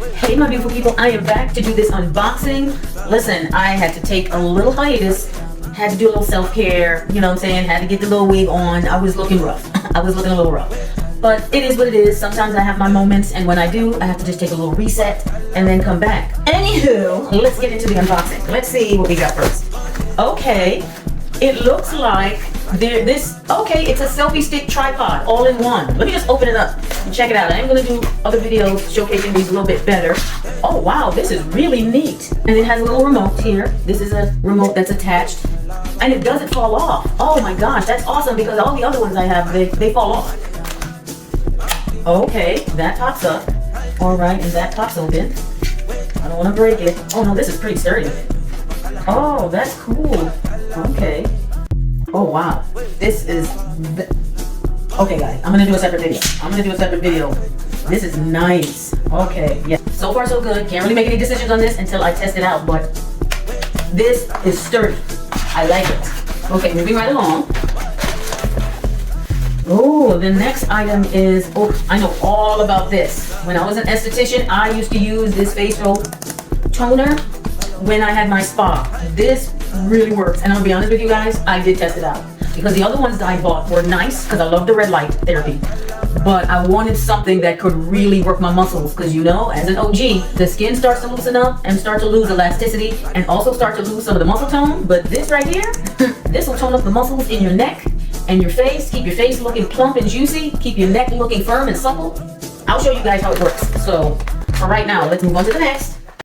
Hey my beautiful people, I am back to do this unboxing. Listen, I had to take a little hiatus, had to do a little self-care, you know what I'm saying, had to get the little wig on. I was looking rough. I was looking a little rough. But it is what it is. Sometimes I have my moments, and when I do, I have to just take a little reset and then come back. Anywho, let's get into the unboxing. Let's see what we got first. Okay, it looks like it's a selfie stick tripod all in one. Let me just open it up and check it out. I am going to do other videos showcasing these a little bit better. Oh wow, this is really neat. And it has a little remote here. This is a remote that's attached and it doesn't fall off. Oh my gosh, that's awesome because all the other ones I have, they fall off. Okay, that pops up. All right, and that pops open. I don't want to break it. Oh no, this is pretty sturdy. Oh, that's cool. Okay. Oh wow, this is okay guys, I'm gonna do a separate video. This is nice. Okay, yeah, so far so good. Can't really make any decisions on this until I test it out, but this is sturdy. I like it. Okay, moving right along. Oh, the next item is, I know all about this. When I was an esthetician, I used to use this facial toner when I had my spa. This really works, and I'll be honest with you guys, I did test it out because the other ones that I bought were nice because I love the red light therapy, but I wanted something that could really work my muscles because, you know, as an OG, the skin starts to loosen up and start to lose elasticity and also start to lose some of the muscle tone. But this right here, this will tone up the muscles in your neck and your face, keep your face looking plump and juicy, keep your neck looking firm and supple. I'll show you guys how it works. So for right now, let's move on to the next.